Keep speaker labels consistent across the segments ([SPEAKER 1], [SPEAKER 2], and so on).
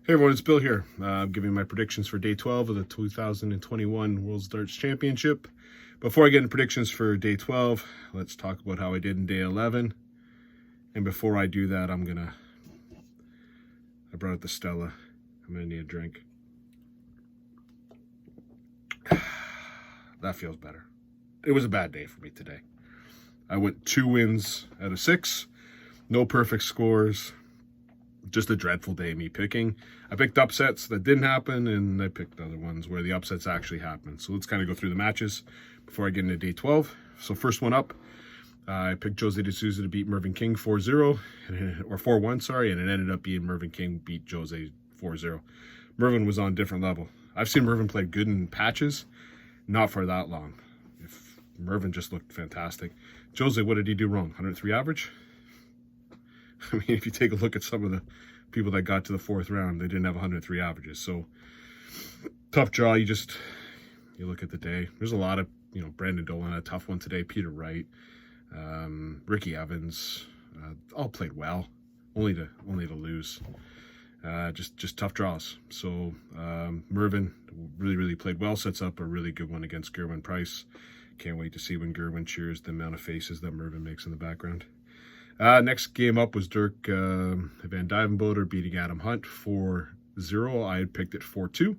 [SPEAKER 1] Hey everyone, it's Bill here. I'm giving my predictions for day 12 of the 2021 World Darts Championship. Before I get into predictions for day 12, let's talk about how I did in day 11. And before I do that, I brought out the Stella. I'm gonna need a drink. That feels better. It was a bad day for me today. I went 2 wins out of 6, no perfect scores. Just a dreadful day of me picking. I picked upsets that didn't happen, and I picked other ones where the upsets actually happened. So let's kind of go through the matches before I get into day 12. So first one up, I picked Jose De Souza to beat Mervyn King 4-0, or 4-1, sorry, and it ended up being Mervyn King beat Jose 4-0. Mervyn was on a different level. I've seen Mervyn play good in patches, not for that long. If Mervyn just looked fantastic. Jose, what did he do wrong? 103 average? I mean, if you take a look at some of the people that got to the 4th round, they didn't have 103 averages. So, tough draw. You look at the day. There's a lot of, Brandon Dolan had a tough one today. Peter Wright, Ricky Evans, all played well, only to lose. Just tough draws. So, Mervyn really played well. Sets up a really good one against Gerwin Price. Can't wait to see when Gerwin cheers the amount of faces that Mervyn makes in the background. Next game up was Dirk Van Dijvenbode beating Adam Hunt 4-0. I had picked it 4-2.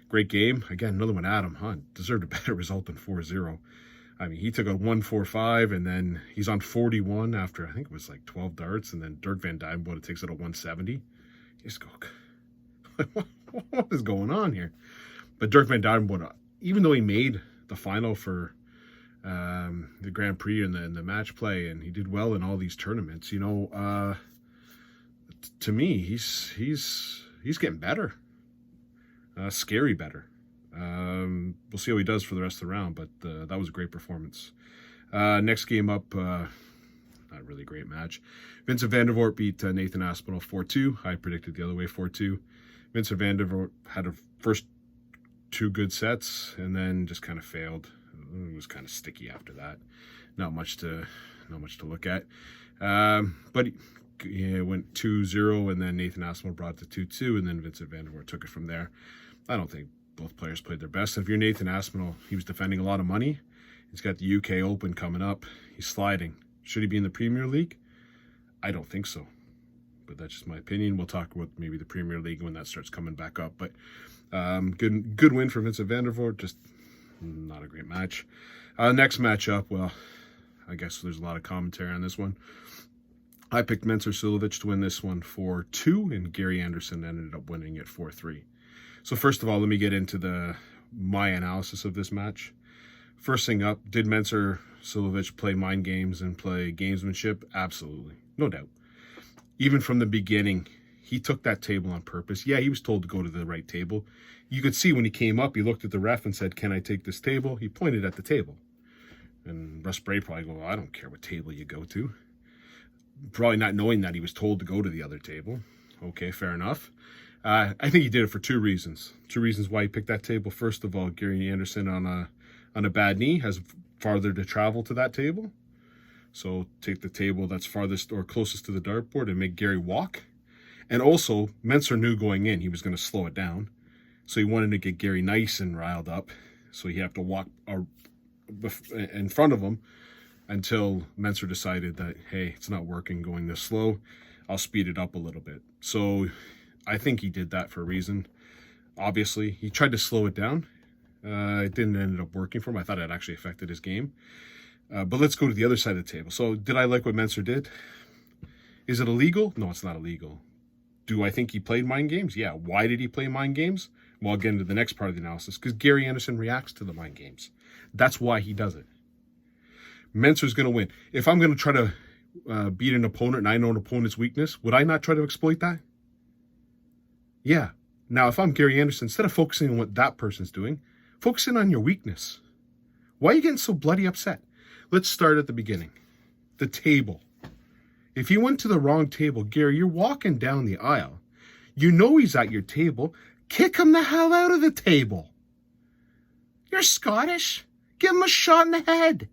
[SPEAKER 1] Great game. Again, another one, Adam Hunt deserved a better result than 4-0. I mean, he took a 1-4-5, and then he's on 41 after, I think it was like 12 darts, and then Dirk Van Dijvenbode takes it at 170. You just go, what is going on here? But Dirk Van Dijvenbode, even though he made the final for the Grand Prix and the match play, and he did well in all these tournaments, to me, he's getting better, scary better. We'll see how he does for the rest of the round, but that was a great performance. Next game up, not really a great match. Vincent van der Voort beat Nathan Aspinall 4-2. I predicted the other way, 4-2. Vincent van der Voort had a first 2 good sets and then just kind of failed. It was kind of sticky after that. Not much to look at. But it went 2-0, and then Nathan Aspinall brought it to 2-2, and then Vincent van der Voort took it from there. I don't think both players played their best. If you're Nathan Aspinall, he was defending a lot of money. He's got the UK Open coming up. He's sliding. Should he be in the Premier League? I don't think so. But that's just my opinion. We'll talk about maybe the Premier League when that starts coming back up. But good win for Vincent van der Voort. Just not a great match. Next matchup, well, I guess there's a lot of commentary on this one. I picked Sujlovic to win this one 4-2, and Gary Anderson ended up winning it 4-3. So first of all, let me get into my analysis of this match. First thing up, did Sujlovic play mind games and play gamesmanship? Absolutely, no doubt. Even from the beginning, he took that table on purpose. Yeah, he was told to go to the right table. You could see when he came up, he looked at the ref and said, "Can I take this table?" He pointed at the table. And Russ Bray probably go, "Well, I don't care what table you go to." Probably not knowing that he was told to go to the other table. Okay, fair enough. I think he did it for 2 reasons. 2 reasons why he picked that table. First of all, Gary Anderson on a bad knee has farther to travel to that table. So take the table that's farthest or closest to the dartboard and make Gary walk. And also, Mensah knew going in he was going to slow it down. So he wanted to get Gary nice and riled up. So he had to walk in front of him until Mensah decided that, hey, it's not working going this slow. I'll speed it up a little bit. So I think he did that for a reason. Obviously, he tried to slow it down. It didn't end up working for him. I thought it actually affected his game. But let's go to the other side of the table. So did I like what Mensah did? Is it illegal? No, it's not illegal. Do I think he played mind games? Yeah. Why did he play mind games? Well, I'll get into the next part of the analysis, because Gary Anderson reacts to the mind games. That's why he does it. Mensah's going to win. If I'm going to try to beat an opponent and I know an opponent's weakness, would I not try to exploit that? Yeah. Now, if I'm Gary Anderson, instead of focusing on what that person's doing, focusing on your weakness. Why are you getting so bloody upset? Let's start at the beginning. The table. If you went to the wrong table, Gary, you're walking down the aisle. You know he's at your table. Kick him the hell out of the table. You're Scottish. Give him a shot in the head.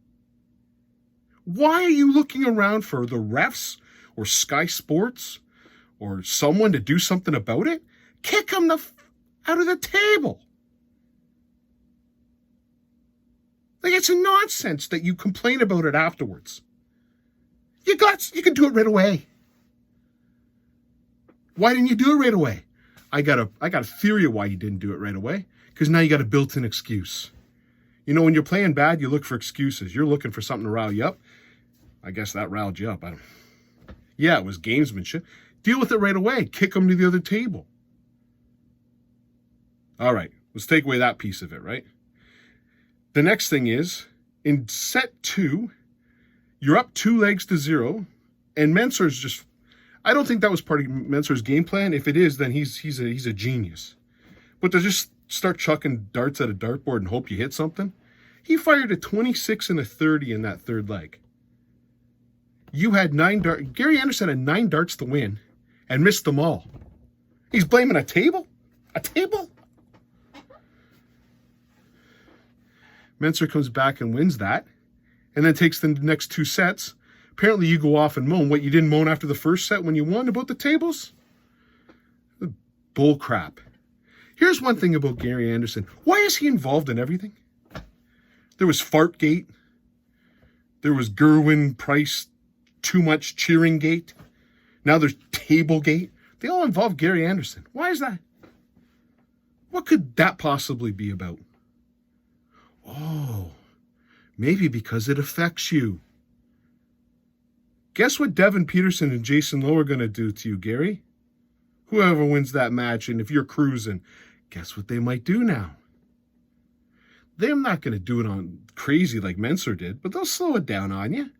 [SPEAKER 1] Why are you looking around for the refs or Sky Sports or someone to do something about it? kick him out of the table. Like, it's a nonsense that you complain about it afterwards. You can do it right away. Why didn't you do it right away? I got a theory of why you didn't do it right away. Because now you got a built-in excuse. You know, when you're playing bad, you look for excuses. You're looking for something to rile you up. I guess that riled you up. Yeah, it was gamesmanship. Deal with it right away. Kick them to the other table. All right, let's take away that piece of it, right? The next thing is, in set 2, you're up 2-0, and Menser's just... I don't think that was part of Menser's game plan. If it is, then he's a genius. But to just start chucking darts at a dartboard and hope you hit something, he fired a 26 and a 30 in that third leg. You had 9 darts. Gary Anderson had 9 darts to win and missed them all. He's blaming a table? A table? Menser comes back and wins that, and then takes the next 2 sets. Apparently you go off and moan. What, you didn't moan after the first set when you won about the tables? Bull crap. Here's one thing about Gary Anderson. Why is he involved in everything? There was Fartgate. There was Gerwin Price too much cheering gate. Now there's Tablegate. They all involve Gary Anderson. Why is that? What could that possibly be about? Oh, maybe because it affects you. Guess what Devin, Peterson, and Jason Lowe are going to do to you, Gary? Whoever wins that match, and if you're cruising, guess what they might do now? They're not going to do it on crazy like Menser did, but they'll slow it down on you.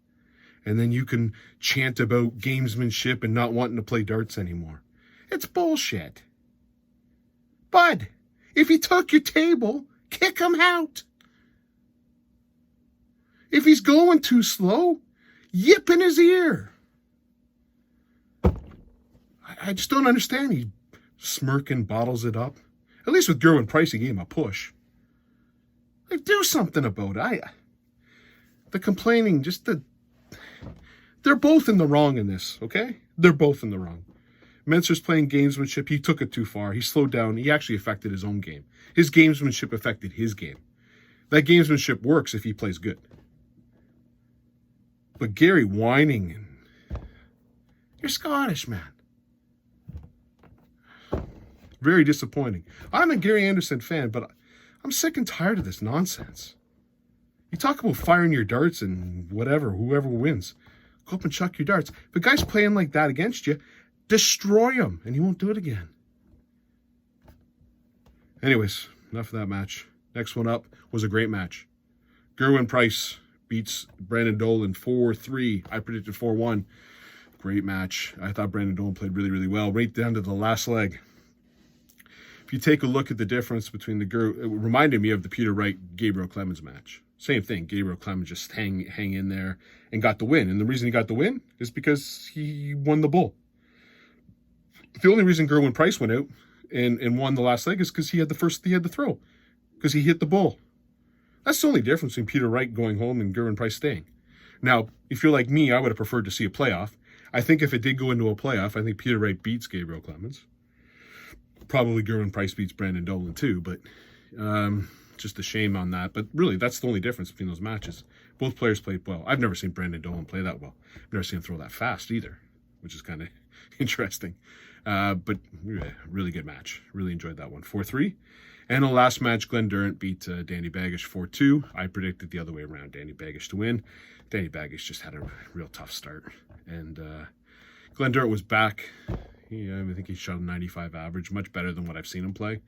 [SPEAKER 1] And then you can chant about gamesmanship and not wanting to play darts anymore. It's bullshit. Bud, if he took your table, kick him out. If he's going too slow, yip in his ear. I just don't understand. He smirking, bottles it up. At least with Gerwin Price, he gave him a push. Like, do something about it. The complaining, they're both in the wrong in this, okay? They're both in the wrong. Menser's playing gamesmanship. He took it too far. He slowed down. He actually affected his own game. His gamesmanship affected his game. That gamesmanship works if he plays good. But Gary whining, you're Scottish, man. Very disappointing. I'm a Gary Anderson fan, but I'm sick and tired of this nonsense. You talk about firing your darts and whoever wins. Go up and chuck your darts. If a guy's playing like that against you, destroy him, and he won't do it again. Anyways, enough of that match. Next one up was a great match. Gerwin Price beats Brandon Dolan 4-3. I predicted 4-1. Great match. I thought Brandon Dolan played really, really well, right down to the last leg. If you take a look at the difference between it reminded me of the Peter Wright-Gabriel Clemens match. Same thing. Gabriel Clemens just hang in there and got the win. And the reason he got the win is because he won the bull. The only reason Gerwin Price went out and won the last leg is because he had the throw. Because he hit the bull. That's the only difference between Peter Wright going home and Gerwin Price staying. Now, if you're like me, I would have preferred to see a playoff. I think if it did go into a playoff, I think Peter Wright beats Gabriel Clemens. Probably Gerwin Price beats Brandon Dolan too, but just a shame on that. But really, that's the only difference between those matches. Both players played well. I've never seen Brandon Dolan play that well. I've never seen him throw that fast either, which is kind of interesting. But really good match. Really enjoyed that one. 4-3. And the last match, Glenn Durrant beat Danny Baggish 4-2. I predicted the other way around, Danny Baggish to win. Danny Baggish just had a real tough start. And Glenn Durrant was back. I think he shot a 95 average, much better than what I've seen him play.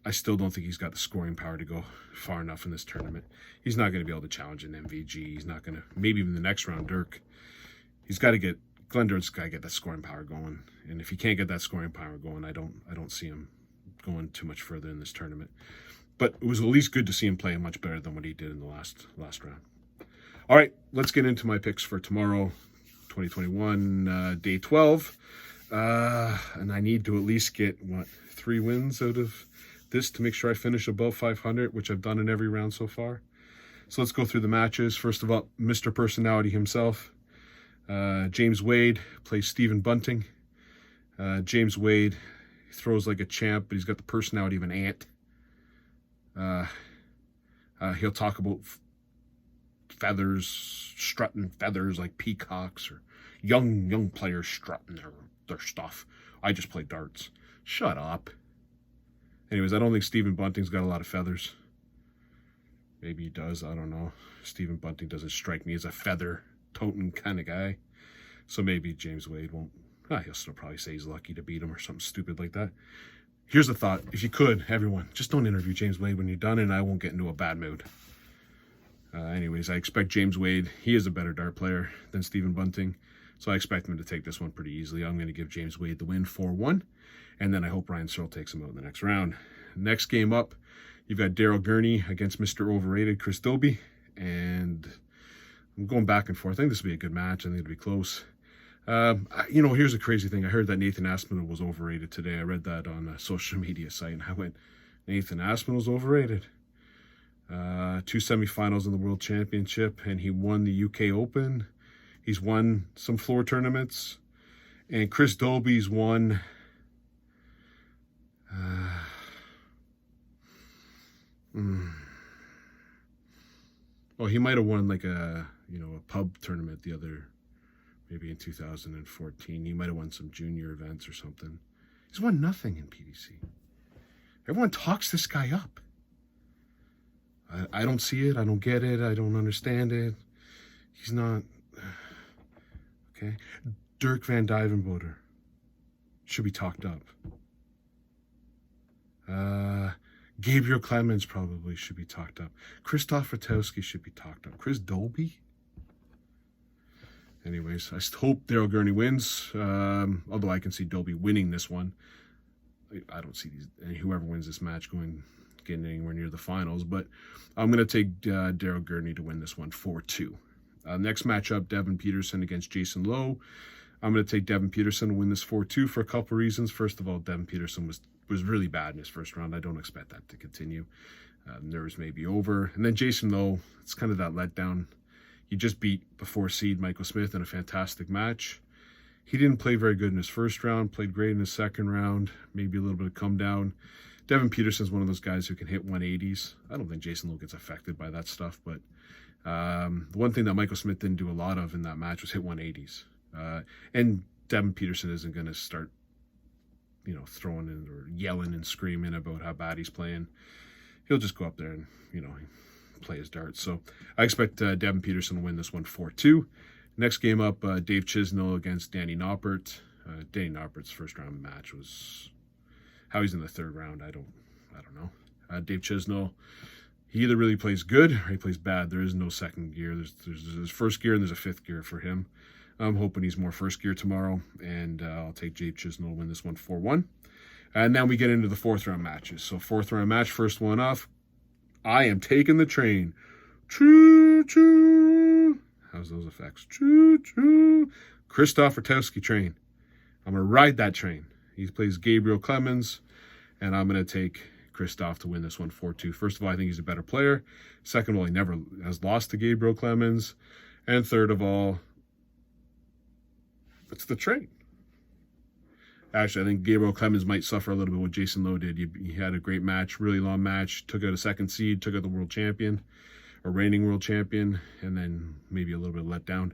[SPEAKER 1] I still don't think he's got the scoring power to go far enough in this tournament. He's not going to be able to challenge an MVG. He's not going to, maybe even the next round, Dirk. Glenn Durrant's got to get that scoring power going. And if he can't get that scoring power going, I don't see him going too much further in this tournament. But it was at least good to see him play much better than what he did in the last round. All right, let's get into my picks for tomorrow, 2021, day 12. And I need to at least get, 3 wins out of this to make sure I finish above 500, which I've done in every round so far. So let's go through the matches. First of all, Mr. Personality himself. James Wade plays Stephen Bunting. James Wade, He throws like a champ, but he's got the personality of an ant. He'll talk about feathers, strutting feathers like peacocks, or young players strutting their stuff. I just play darts. Shut up. Anyways, I don't think Stephen Bunting's got a lot of feathers. Maybe he does, I don't know. Stephen Bunting doesn't strike me as a feather-toting kind of guy. So maybe James Wade won't. He'll still probably say he's lucky to beat him or something stupid like that. Here's a thought. If you could, everyone, just don't interview James Wade when you're done, and I won't get into a bad mood. Anyways, I expect James Wade. He is a better dart player than Stephen Bunting. So I expect him to take this one pretty easily. I'm going to give James Wade the win 4-1. And then I hope Ryan Searle takes him out in the next round. Next game up, you've got Daryl Gurney against Mr. Overrated, Chris Dobie. And I'm going back and forth. I think this will be a good match. I think it'll be close. Here's a crazy thing. I heard that Nathan Aspinall was overrated today. I read that on a social media site, and I went, Nathan Aspinall's overrated? 2 semifinals in the World Championship, and he won the UK Open. He's won some floor tournaments. And Chris Dobie's won... Well, he might have won like a pub tournament maybe in 2014. He might have won some junior events or something. He's won nothing in PDC. Everyone talks this guy up. I don't see it. I don't get it. I don't understand it. He's not... Okay. Dirk van Dijvenbode should be talked up. Gabriel Clemens probably should be talked up. Krzysztof Ratajski should be talked up. Chris Dobie? Anyways, I hope Daryl Gurney wins, although I can see Dobie winning this one. I don't see whoever wins this match getting anywhere near the finals, but I'm going to take Daryl Gurney to win this one 4-2. Next matchup, Devin Peterson against Jason Lowe. I'm going to take Devin Peterson to win this 4-2 for a couple reasons. First of all, Devin Peterson was really bad in his first round. I don't expect that to continue. Nerves may be over. And then Jason Lowe, it's kind of that letdown. He just beat the 4-seed Michael Smith in a fantastic match. He didn't play very good in his first round, played great in his second round, maybe a little bit of come down. Devin Peterson's one of those guys who can hit 180s. I don't think Jason Lowe gets affected by that stuff, but the one thing that Michael Smith didn't do a lot of in that match was hit 180s. And Devin Peterson isn't going to start, throwing in or yelling and screaming about how bad he's playing. He'll just go up there and, play his darts. So I expect Devin Peterson to win this one 4-2. Next game up, Dave Chisnall against Danny Knoppert. Danny Knoppert's first round match was how he's in the third round. I don't know. Dave Chisnall, he either really plays good or he plays bad. There is no second gear. There's first gear and there's a fifth gear for him. I'm hoping he's more first gear tomorrow, and I'll take Dave Chisnall to win this one 4-1. And now we get into the fourth round matches. So fourth round match, first one off. I am taking the train. Choo choo. How's those effects? Choo choo. Krzysztof Ratajski train. I'm going to ride that train. He plays Gabriel Clemens, and I'm going to take Krzysztof to win this one 4-2. First of all, I think he's a better player. Second of all, he never has lost to Gabriel Clemens. And third of all, it's the train. Actually, I think Gabriel Clemens might suffer a little bit what Jason Lowe did. He had a great match, really long match, took out a second seed, took out the world champion, or reigning world champion, and then maybe a little bit let down.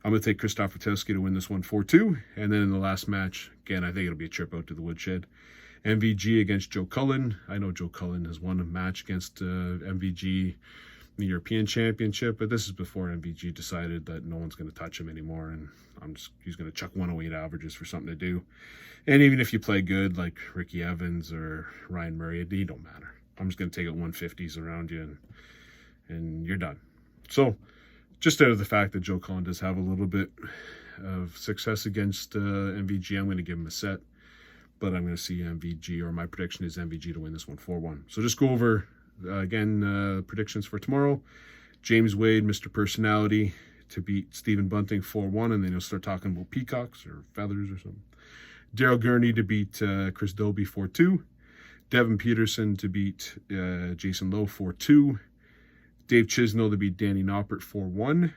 [SPEAKER 1] I'm going to take Krzysztof Ratajski to win this one 4-2. And then in the last match, again, I think it'll be a trip out to the woodshed. MVG against Joe Cullen. I know Joe Cullen has won a match against MVG in the European Championship, but this is before MVG decided that no one's going to touch him anymore, and he's going to chuck 108 averages for something to do. And even if you play good, like Ricky Evans or Ryan Murray, it don't matter. I'm just going to take out 150s around you, and you're done. So, just out of the fact that Joe Cullen does have a little bit of success against MVG, I'm going to give him a set. But I'm going to see MVG, or my prediction is MVG to win this one 4-1. So just go over, again, predictions for tomorrow. James Wade, Mr. Personality, to beat Stephen Bunting 4-1, and then he'll start talking about peacocks or feathers or something. Daryl Gurney to beat Chris Dobie 4-2. Devin Peterson to beat Jason Lowe 4-2. Dave Chisnall to beat Danny Knoppert 4-1.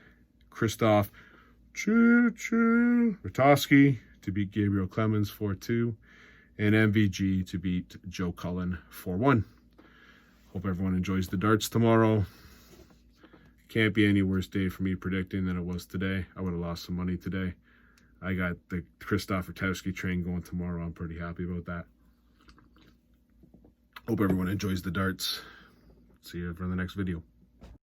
[SPEAKER 1] Krzysztof Ratajski to beat Gabriel Clemens 4-2. and MVG to beat Joe Cullen 4-1. Hope everyone enjoys the darts tomorrow. Can't be any worse day for me predicting than it was today. I would have lost some money today. I got the Krzysztof Rutowski train going tomorrow. I'm pretty happy about that. Hope everyone enjoys the darts. See you for the next video.